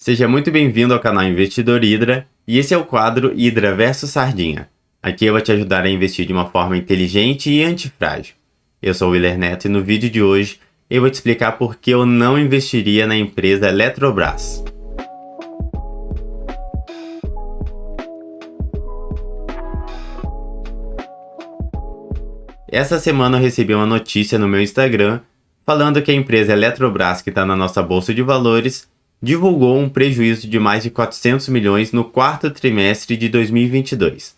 Seja muito bem-vindo ao canal Investidor Hydra, e esse é o quadro Hydra versus Sardinha. Aqui eu vou te ajudar a investir de uma forma inteligente e antifrágil. Eu sou o Willer Neto e no vídeo de hoje eu vou te explicar por que eu não investiria na empresa Eletrobras. Essa semana eu recebi uma notícia no meu Instagram falando que a empresa Eletrobras, que está na nossa bolsa de valores, divulgou um prejuízo de mais de 400 milhões no quarto trimestre de 2022.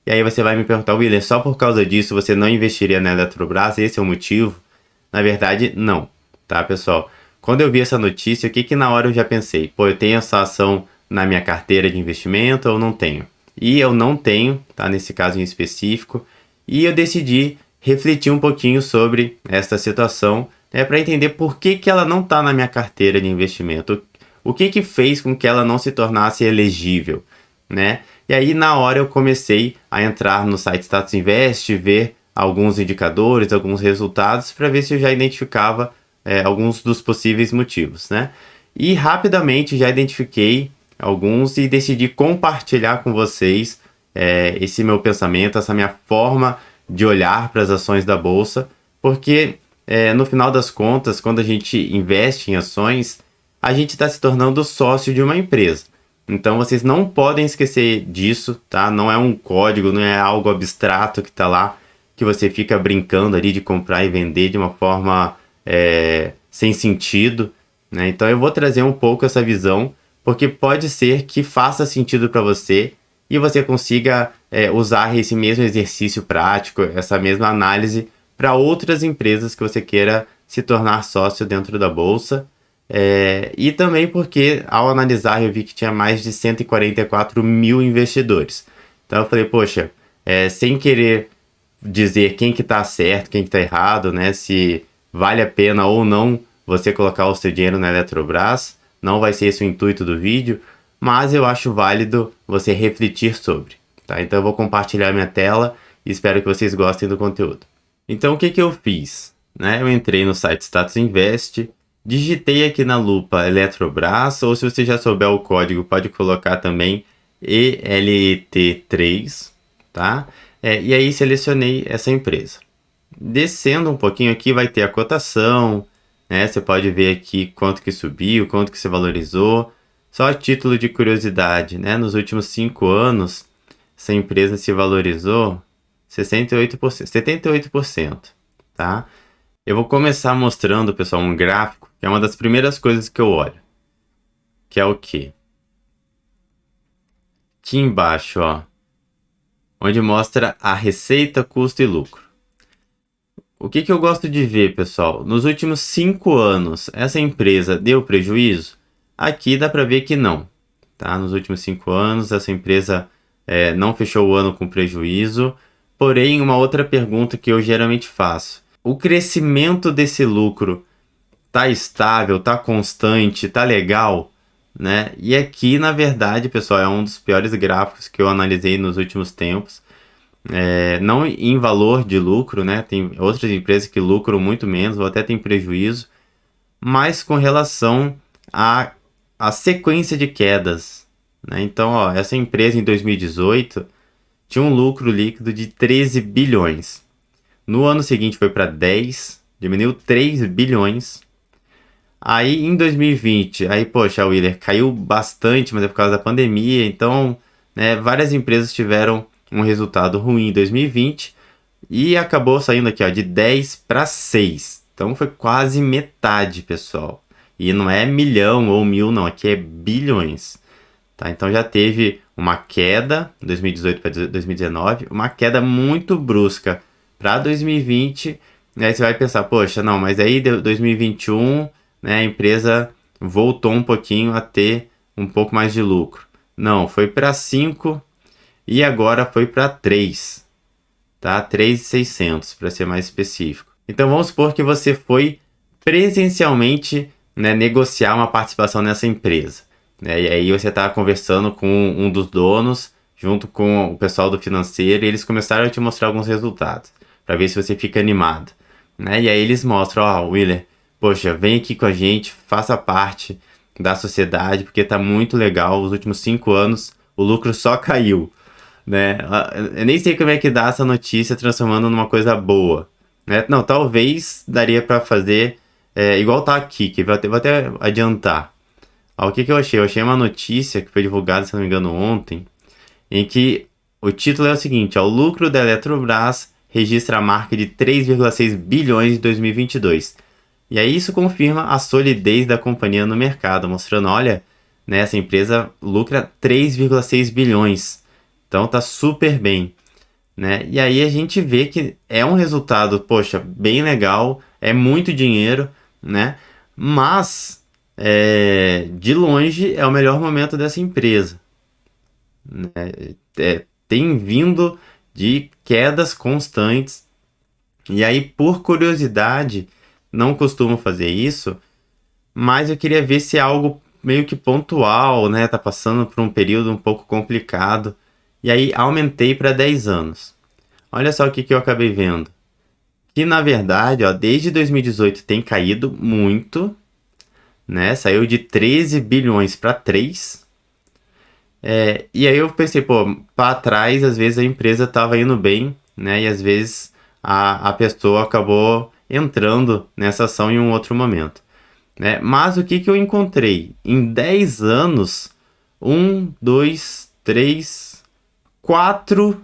E aí você vai me perguntar, Willer, só por causa disso você não investiria na Eletrobras? Esse é o motivo? Na verdade, não, tá, pessoal? Quando eu vi essa notícia, o que na hora eu já pensei? Pô, eu tenho essa ação na minha carteira de investimento ou não tenho? E eu não tenho, tá, nesse caso em específico, e eu decidi refletir um pouquinho sobre essa situação, para entender por que ela não está na minha carteira de investimento. O que fez com que ela não se tornasse elegível, né? E aí, na hora, eu comecei a entrar no site Status Invest, ver alguns indicadores, alguns resultados, para ver se eu já identificava alguns dos possíveis motivos, né? E rapidamente já identifiquei alguns e decidi compartilhar com vocês esse meu pensamento, essa minha forma de olhar para as ações da Bolsa, porque no final das contas, quando a gente investe em ações, a gente está se tornando sócio de uma empresa. Então vocês não podem esquecer disso, tá? Não é um código, não é algo abstrato que está lá, que você fica brincando ali de comprar e vender de uma forma sem sentido, né? Então eu vou trazer um pouco essa visão, porque pode ser que faça sentido para você e você consiga usar esse mesmo exercício prático, essa mesma análise para outras empresas que você queira se tornar sócio dentro da Bolsa. E também porque ao analisar eu vi que tinha mais de 144 mil investidores. Então eu falei, poxa, sem querer dizer quem que está certo, quem que está errado, né? Se vale a pena ou não você colocar o seu dinheiro na Eletrobras, não vai ser esse o intuito do vídeo, mas eu acho válido você refletir sobre, tá? Então eu vou compartilhar minha tela e espero que vocês gostem do conteúdo. Então o que eu fiz? Né? Eu entrei no site Status Invest, digitei aqui na lupa Eletrobras, ou se você já souber o código, pode colocar também ELT3, tá? E aí selecionei essa empresa. Descendo um pouquinho aqui vai ter a cotação, né? Você pode ver aqui quanto que subiu, quanto que se valorizou. Só a título de curiosidade, né? Nos últimos 5 anos, essa empresa se valorizou 68%, 78%, tá? Eu vou começar mostrando, pessoal, um gráfico, que é uma das primeiras coisas que eu olho. Que é o quê? Aqui embaixo, ó, onde mostra a receita, custo e lucro. O que eu gosto de ver, pessoal? Nos últimos 5 anos, essa empresa deu prejuízo? Aqui dá para ver que não, tá? Nos últimos 5 anos, essa empresa não fechou o ano com prejuízo. Porém, uma outra pergunta que eu geralmente faço: o crescimento desse lucro tá estável, tá constante, tá legal, né? E aqui, na verdade, pessoal, é um dos piores gráficos que eu analisei nos últimos tempos. Não em valor de lucro, né? Tem outras empresas que lucram muito menos ou até tem prejuízo, mas com relação à sequência de quedas, né? Então, ó, essa empresa em 2018 tinha um lucro líquido de 13 bilhões. No ano seguinte foi para 10, diminuiu 3 bilhões. Aí em 2020, aí poxa, Willer, caiu bastante, mas é por causa da pandemia. Então, né, várias empresas tiveram um resultado ruim em 2020 e acabou saindo aqui, ó, de 10 para 6. Então foi quase metade, pessoal. E não é milhão ou mil, não, aqui é bilhões. Tá? Então já teve uma queda, 2018 para 2019, uma queda muito brusca para 2020. E aí você vai pensar, poxa, não, mas aí 2021, né, a empresa voltou um pouquinho a ter um pouco mais de lucro. Não, foi para 5 e agora foi para 3, tá? 3.600 para ser mais específico. Então vamos supor que você foi presencialmente, né, negociar uma participação nessa empresa. E aí você está conversando com um dos donos, junto com o pessoal do financeiro, e eles começaram a te mostrar alguns resultados, para ver se você fica animado. E aí eles mostram, ó, Willer, poxa, vem aqui com a gente, faça parte da sociedade, porque tá muito legal. Os últimos 5 anos o lucro só caiu, né? Eu nem sei como é que dá essa notícia transformando numa coisa boa, né? Não, talvez daria para fazer igual tá aqui, que vou até adiantar. O que eu achei? Eu achei uma notícia que foi divulgada, se não me engano, ontem, em que o título é o seguinte: o lucro da Eletrobras registra a marca de 3,6 bilhões em 2022. E aí isso confirma a solidez da companhia no mercado, mostrando, olha, né, essa empresa lucra 3,6 bilhões. Então tá super bem, né? E aí a gente vê que é um resultado, poxa, bem legal, é muito dinheiro, né? Mas de longe é o melhor momento dessa empresa, né? Tem vindo de quedas constantes. E aí, por curiosidade, não costumo fazer isso, mas eu queria ver se é algo meio que pontual, né? Tá passando por um período um pouco complicado. E aí aumentei para 10 anos. Olha só o que eu acabei vendo. Que na verdade, ó, desde 2018 tem caído muito, né? Saiu de 13 bilhões para 3. E aí eu pensei, pô, para trás, às vezes a empresa estava indo bem, né? E às vezes a pessoa acabou entrando nessa ação em um outro momento, né? Mas o que eu encontrei? Em 10 anos, 4,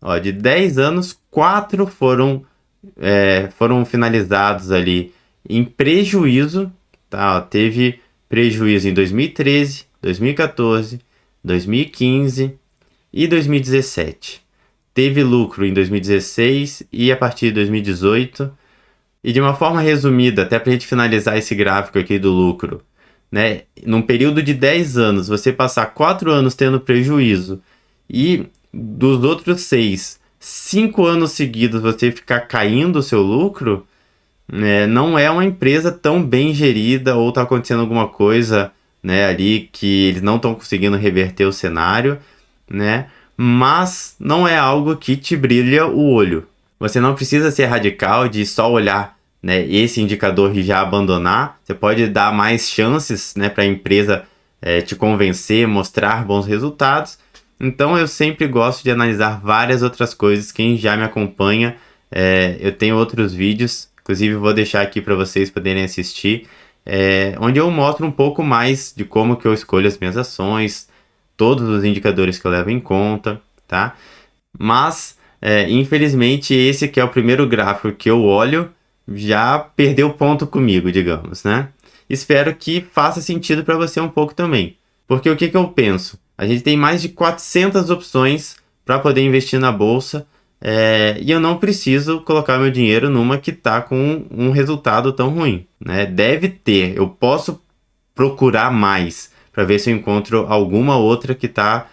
ó, de 10 anos, 4 foram finalizados ali em prejuízo, tá? Ó, teve prejuízo em 2013, 2014, 2015 e 2017. Teve lucro em 2016 e a partir de 2018. E de uma forma resumida, até para a gente finalizar esse gráfico aqui do lucro, né? Num período de 10 anos, você passar 4 anos tendo prejuízo e dos outros 6, 5 anos seguidos você ficar caindo o seu lucro, né? Não é uma empresa tão bem gerida ou está acontecendo alguma coisa, né, ali que eles não estão conseguindo reverter o cenário, né? Mas não é algo que te brilha o olho. Você não precisa ser radical de só olhar, né, esse indicador e já abandonar. Você pode dar mais chances, né, para a empresa te convencer, mostrar bons resultados. Então eu sempre gosto de analisar várias outras coisas. Quem já me acompanha, eu tenho outros vídeos, inclusive vou deixar aqui para vocês poderem assistir, onde eu mostro um pouco mais de como que eu escolho as minhas ações, todos os indicadores que eu levo em conta, tá? Mas, infelizmente, esse que é o primeiro gráfico que eu olho, já perdeu ponto comigo, digamos, né? Espero que faça sentido para você um pouco também. Porque o que eu penso? A gente tem mais de 400 opções para poder investir na bolsa, e eu não preciso colocar meu dinheiro numa que está com um resultado tão ruim, né? Deve ter, eu posso procurar mais para ver se eu encontro alguma outra que está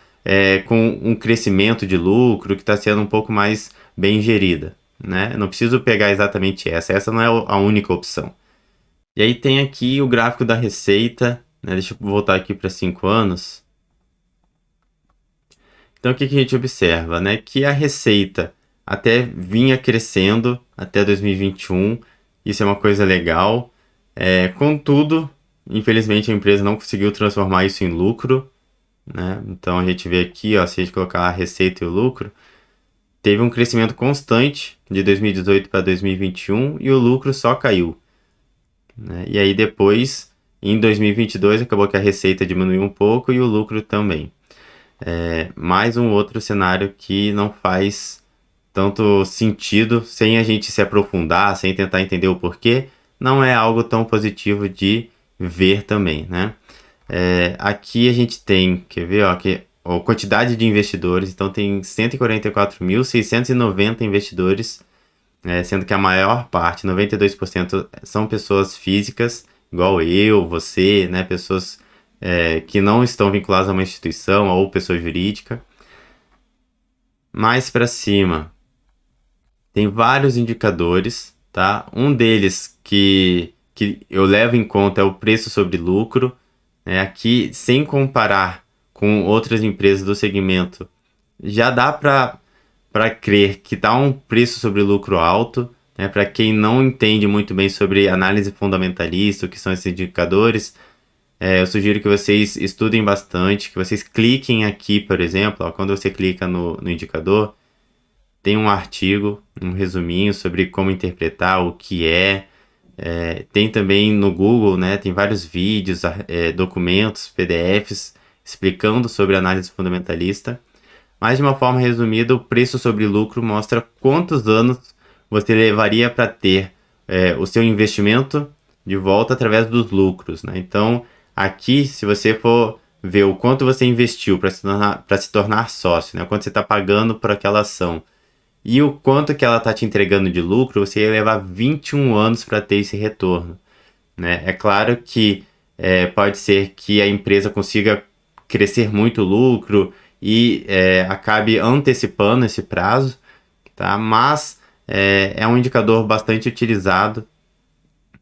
com um crescimento de lucro, que está sendo um pouco mais bem gerida, né? Eu não preciso pegar exatamente essa não é a única opção. E aí tem aqui o gráfico da receita, né? Deixa eu voltar aqui para 5 anos. Então o que a gente observa, né? Que a receita até vinha crescendo até 2021, isso é uma coisa legal. Contudo, infelizmente a empresa não conseguiu transformar isso em lucro, né? Então a gente vê aqui, ó, se a gente colocar a receita e o lucro, teve um crescimento constante de 2018 para 2021 e o lucro só caiu, né? E aí depois, em 2022, acabou que a receita diminuiu um pouco e o lucro também. Mais um outro cenário que não faz tanto sentido sem a gente se aprofundar, sem tentar entender o porquê, não é algo tão positivo de ver também, né? Aqui a gente tem, quer ver, ó, que a quantidade de investidores, então tem 144.690 investidores, sendo que a maior parte, 92%, são pessoas físicas, igual eu, você, né, pessoas que não estão vinculadas a uma instituição ou pessoa jurídica. Mais para cima, tem vários indicadores, tá? Um deles que eu levo em conta é o preço sobre lucro. Aqui, sem comparar com outras empresas do segmento, já dá para crer que está um preço sobre lucro alto, né? Para quem não entende muito bem sobre análise fundamentalista, o que são esses indicadores, eu sugiro que vocês estudem bastante, que vocês cliquem aqui, por exemplo, ó, quando você clica no indicador, tem um artigo, um resuminho sobre como interpretar, o que tem também no Google, né, tem vários vídeos, documentos, PDFs, explicando sobre análise fundamentalista. Mas de uma forma resumida, o preço sobre lucro mostra quantos anos você levaria para ter o seu investimento de volta através dos lucros, né? Então, aqui, se você for ver o quanto você investiu para se tornar sócio, né? O quanto você está pagando por aquela ação e o quanto que ela está te entregando de lucro, você ia levar 21 anos para ter esse retorno, né? É claro que pode ser que a empresa consiga crescer muito o lucro e acabe antecipando esse prazo, tá? Mas é um indicador bastante utilizado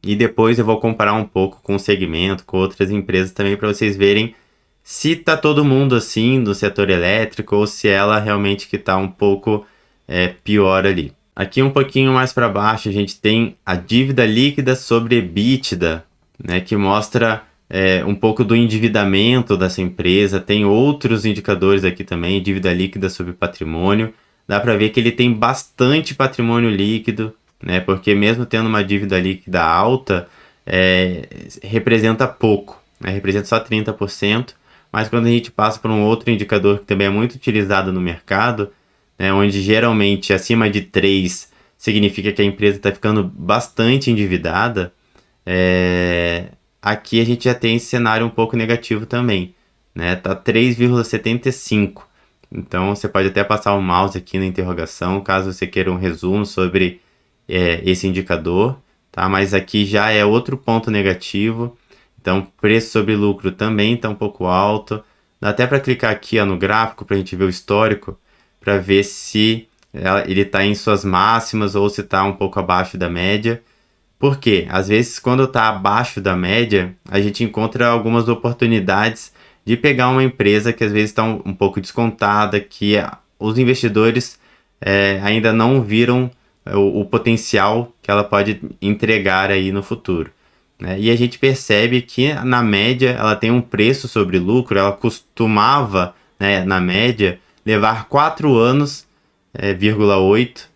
e depois eu vou comparar um pouco com o segmento, com outras empresas também para vocês verem se tá todo mundo assim no setor elétrico ou se ela realmente que tá um pouco pior ali. Aqui um pouquinho mais para baixo a gente tem a dívida líquida sobre EBITDA, né, que mostra um pouco do endividamento dessa empresa. Tem outros indicadores aqui também, dívida líquida sobre patrimônio. Dá para ver que ele tem bastante patrimônio líquido, né, porque mesmo tendo uma dívida líquida alta, representa pouco, né, representa só 30%. Mas quando a gente passa por um outro indicador que também é muito utilizado no mercado, né, onde geralmente acima de 3 significa que a empresa está ficando bastante endividada, aqui a gente já tem esse cenário um pouco negativo também, né? Tá 3,75. Então você pode até passar o mouse aqui na interrogação, caso você queira um resumo sobre esse indicador, tá? Mas aqui já é outro ponto negativo. Então preço sobre lucro também está um pouco alto. Dá até para clicar aqui no gráfico para a gente ver o histórico, para ver se ele está em suas máximas ou se está um pouco abaixo da média. Por quê? Às vezes, quando está abaixo da média, a gente encontra algumas oportunidades de pegar uma empresa que às vezes está um pouco descontada, que os investidores ainda não viram o potencial que ela pode entregar aí no futuro, né? E a gente percebe que, na média, ela tem um preço sobre lucro, ela costumava, né, na média, levar 4 anos, 0,8,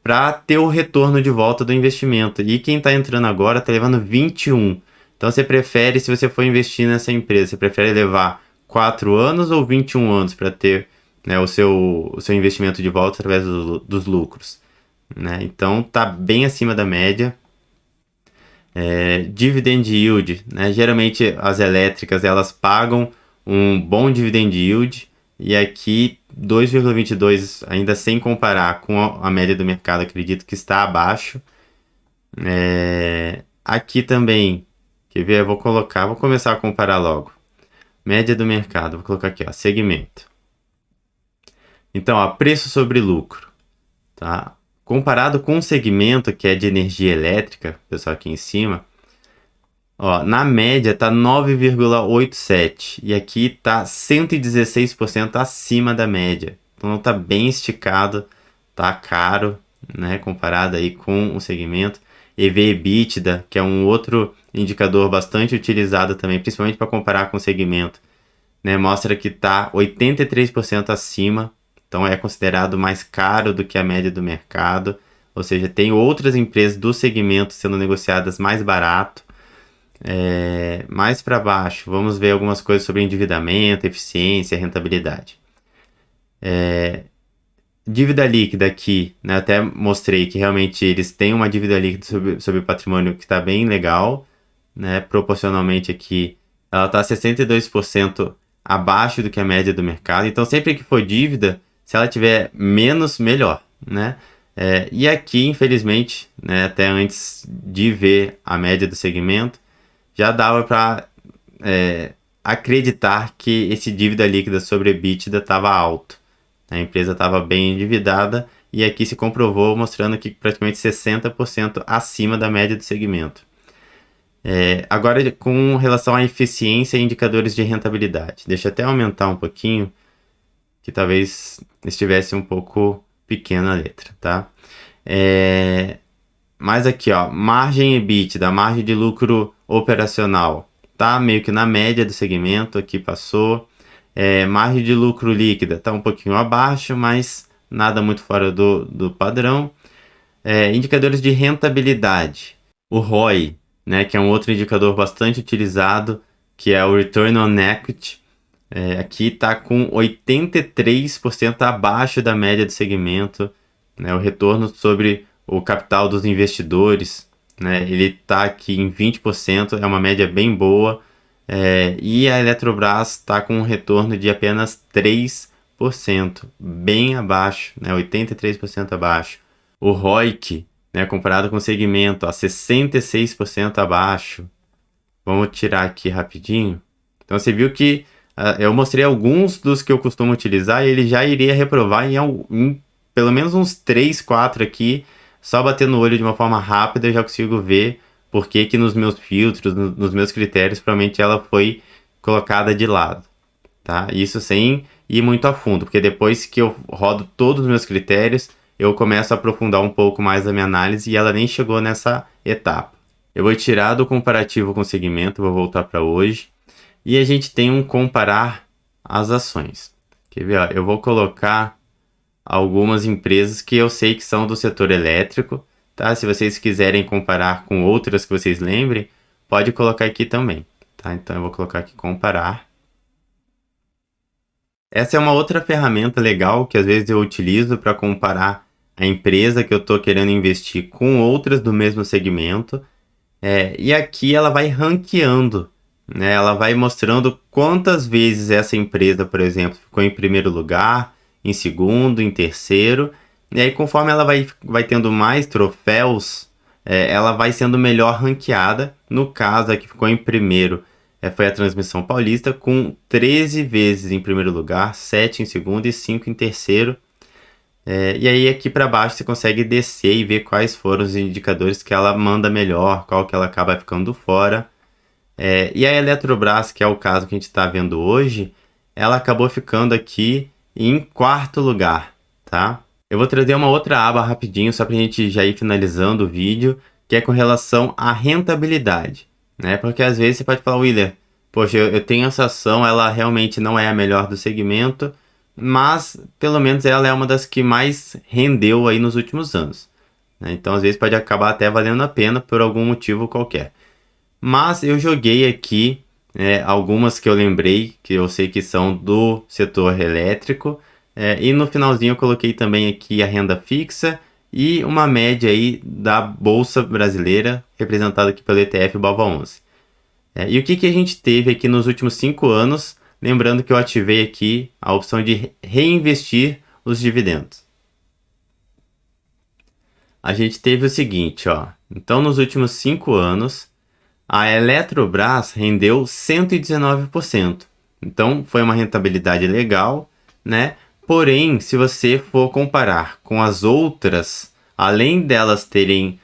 para ter o retorno de volta do investimento. E quem está entrando agora está levando 21. Então você prefere, se você for investir nessa empresa, você prefere levar 4 anos ou 21 anos para ter, né, o seu investimento de volta através dos lucros, né? Então tá bem acima da média. Dividend yield, né? Geralmente as elétricas elas pagam um bom dividend yield, e aqui 2,22 ainda sem comparar com a média do mercado, acredito que está abaixo. Aqui também, quer ver? Vou começar a comparar logo. Média do mercado, vou colocar aqui, ó, segmento. Então, ó, preço sobre lucro, tá? Comparado com o segmento que é de energia elétrica, pessoal aqui em cima, ó, na média tá 9,87 e aqui tá 116% acima da média. Então tá bem esticado, tá caro, né, comparado aí com o segmento. EV/EBITDA, que é um outro indicador bastante utilizado também, principalmente para comparar com o segmento, né, mostra que tá 83% acima. Então é considerado mais caro do que a média do mercado, ou seja, tem outras empresas do segmento sendo negociadas mais barato. Mais para baixo, vamos ver algumas coisas sobre endividamento, eficiência, rentabilidade. Dívida líquida aqui, né, até mostrei que realmente eles têm uma dívida líquida sobre patrimônio que está bem legal, né, proporcionalmente aqui ela está 62% abaixo do que a média do mercado. Então sempre que for dívida, se ela tiver menos, melhor, né? E aqui, infelizmente, né, até antes de ver a média do segmento, já dava para acreditar que esse dívida líquida sobre EBITDA estava alto. A empresa estava bem endividada e aqui se comprovou mostrando que praticamente 60% acima da média do segmento. Agora, com relação à eficiência e indicadores de rentabilidade, deixa eu até aumentar um pouquinho, que talvez estivesse um pouco pequena a letra, tá? Mas aqui, ó, margem EBITDA, margem de lucro operacional, tá meio que na média do segmento, aqui passou. Margem de lucro líquida tá um pouquinho abaixo, mas nada muito fora do padrão. Indicadores de rentabilidade. O ROI, né, que é um outro indicador bastante utilizado, que é o Return on Equity. Aqui está com 83% abaixo da média do segmento, né, o retorno sobre o capital dos investidores, né, ele está aqui em 20%, é uma média bem boa, e a Eletrobras está com um retorno de apenas 3%, bem abaixo, né, 83% abaixo. O ROIC, né, comparado com o segmento, a 66% abaixo. Vamos tirar aqui rapidinho. Então você viu que eu mostrei alguns dos que eu costumo utilizar e ele já iria reprovar em pelo menos uns 3, 4 aqui. Só bater no olho de uma forma rápida eu já consigo ver por que nos meus filtros, nos meus critérios, provavelmente ela foi colocada de lado. Tá? Isso sem ir muito a fundo, porque depois que eu rodo todos os meus critérios, eu começo a aprofundar um pouco mais a minha análise e ela nem chegou nessa etapa. Eu vou tirar do comparativo com segmento, vou voltar para hoje. E a gente tem um comparar as ações. Quer ver? Ó, eu vou colocar algumas empresas que eu sei que são do setor elétrico. Tá? Se vocês quiserem comparar com outras que vocês lembrem, pode colocar aqui também. Tá? Então eu vou colocar aqui comparar. Essa é uma outra ferramenta legal que às vezes eu utilizo para comparar a empresa que eu estou querendo investir com outras do mesmo segmento. E aqui ela vai ranqueando, né? Ela vai mostrando quantas vezes essa empresa, por exemplo, ficou em primeiro lugar, em segundo, em terceiro. E aí, conforme ela vai tendo mais troféus, ela vai sendo melhor ranqueada. No caso, a que ficou em primeiro foi a Transmissão Paulista, com 13 vezes em primeiro lugar, 7 em segundo e 5 em terceiro. E aí aqui para baixo você consegue descer e ver quais foram os indicadores que ela manda melhor, qual que ela acaba ficando fora. E a Eletrobras, que é o caso que a gente está vendo hoje, ela acabou ficando aqui em quarto lugar, tá? Eu vou trazer uma outra aba rapidinho, só para a gente já ir finalizando o vídeo, que é com relação à rentabilidade, né? Porque às vezes você pode falar, Willer, poxa, eu tenho essa ação, ela realmente não é a melhor do segmento, mas pelo menos ela é uma das que mais rendeu aí nos últimos anos, né? Então às vezes pode acabar até valendo a pena por algum motivo qualquer. Mas eu joguei aqui algumas que eu lembrei, que eu sei que são do setor elétrico, e no finalzinho eu coloquei também aqui a renda fixa e uma média aí da Bolsa Brasileira, representada aqui pelo ETF BOVA11. E o que a gente teve aqui nos últimos 5 anos, lembrando que eu ativei aqui a opção de reinvestir os dividendos. A gente teve o seguinte, ó. Então nos últimos 5 anos, a Eletrobras rendeu 119%. Então foi uma rentabilidade legal, né? Porém, se você for comparar com as outras, além delas terem,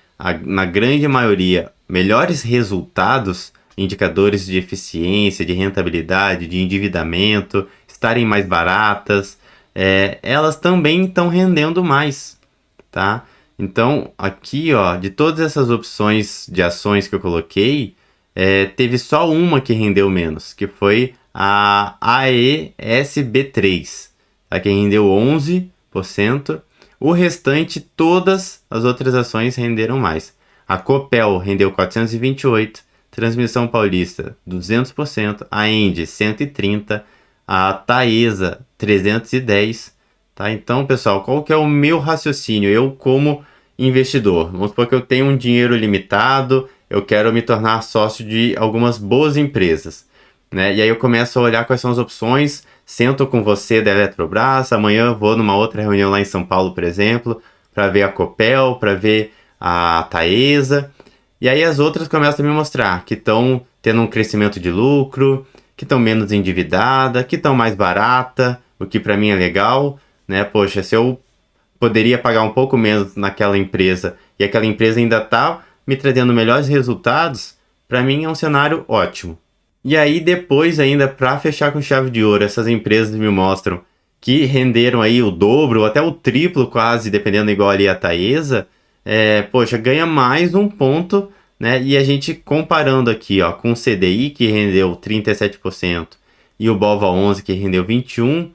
na grande maioria, melhores resultados, indicadores de eficiência, de rentabilidade, de endividamento, estarem mais baratas, elas também estão rendendo mais, tá? Então, aqui, ó, de todas essas opções de ações que eu coloquei, teve só uma que rendeu menos, que foi a AESB3, tá? Que rendeu 11%. O restante, todas as outras ações renderam mais. A Copel rendeu 428%, Transmissão Paulista 200%, a Engie 130%, a Taesa 310%. Tá? Então, pessoal, qual que é o meu raciocínio? Eu, como investidor, vamos supor que eu tenho um dinheiro limitado, eu quero me tornar sócio de algumas boas empresas, né? E aí eu começo a olhar quais são as opções, sento com você da Eletrobras, amanhã eu vou numa outra reunião lá em São Paulo, por exemplo, para ver a Copel, para ver a Taesa, e aí as outras começam a me mostrar que estão tendo um crescimento de lucro, que estão menos endividada, que estão mais barata, o que para mim é legal, né? Poxa, se eu poderia pagar um pouco menos naquela empresa e aquela empresa ainda está me trazendo melhores resultados, para mim é um cenário ótimo. E aí depois ainda, para fechar com chave de ouro, essas empresas me mostram que renderam aí o dobro ou até o triplo quase, dependendo igual ali a Taesa, poxa, ganha mais um ponto né? E a gente comparando aqui, ó, com o CDI, que rendeu 37%, e o BOVA11, que rendeu 21%,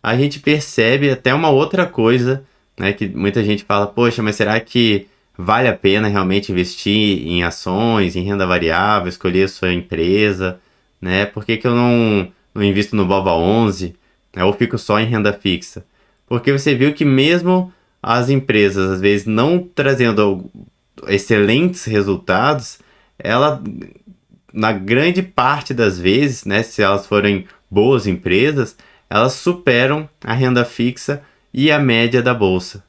a gente percebe até uma outra coisa, né? Que muita gente fala, poxa, mas será que vale a pena realmente investir em ações, em renda variável, escolher a sua empresa, né? Por que eu não invisto no BOVA11, né? Ou fico só em renda fixa? Porque você viu que mesmo as empresas, às vezes, não trazendo excelentes resultados, ela, na grande parte das vezes, né, se elas forem boas empresas, elas superam a renda fixa e a média da bolsa,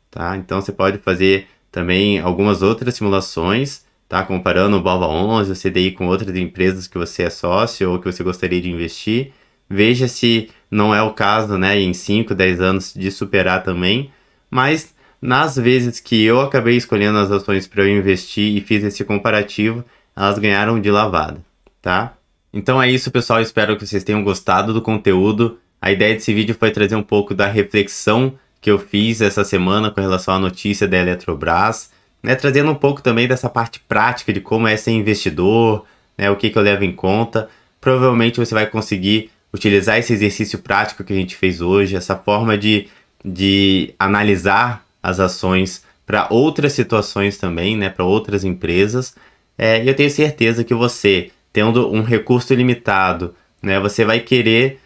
tá? Então você pode fazer também algumas outras simulações, tá? Comparando o BOVA11, o CDI com outras empresas que você é sócio ou que você gostaria de investir. Veja se não é o caso, né, em 5, 10 anos de superar também, mas nas vezes que eu acabei escolhendo as ações para eu investir e fiz esse comparativo, elas ganharam de lavada, tá? Então é isso, pessoal. Espero que vocês tenham gostado do conteúdo. A ideia desse vídeo foi trazer um pouco da reflexão que eu fiz essa semana com relação à notícia da Eletrobras, né? Trazendo um pouco também dessa parte prática de como é ser investidor, né? O que eu levo em conta. Provavelmente você vai conseguir utilizar esse exercício prático que a gente fez hoje, essa forma de analisar as ações para outras situações também, né? Para outras empresas. E eu tenho certeza que você, tendo um recurso limitado, né? Você vai querer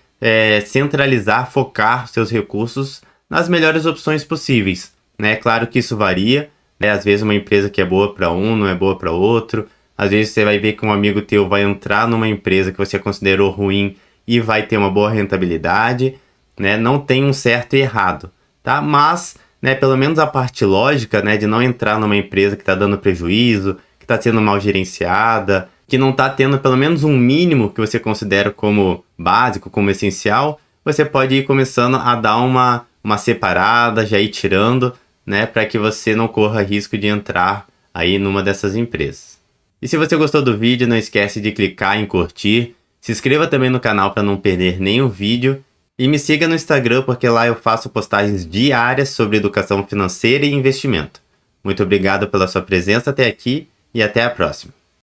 centralizar, focar seus recursos nas melhores opções possíveis, né? Claro que isso varia, né? Às vezes uma empresa que é boa para um não é boa para outro. Às vezes você vai ver que um amigo teu vai entrar numa empresa que você considerou ruim e vai ter uma boa rentabilidade, né? Não tem um certo e errado, tá? Mas, né, pelo menos a parte lógica, né, de não entrar numa empresa que está dando prejuízo, que está sendo mal gerenciada, que não está tendo pelo menos um mínimo que você considera como básico, como essencial, você pode ir começando a dar uma separada, já ir tirando, né, para que você não corra risco de entrar aí numa dessas empresas. E se você gostou do vídeo, não esquece de clicar em curtir, se inscreva também no canal para não perder nenhum vídeo e me siga no Instagram porque lá eu faço postagens diárias sobre educação financeira e investimento. Muito obrigado pela sua presença até aqui e até a próxima.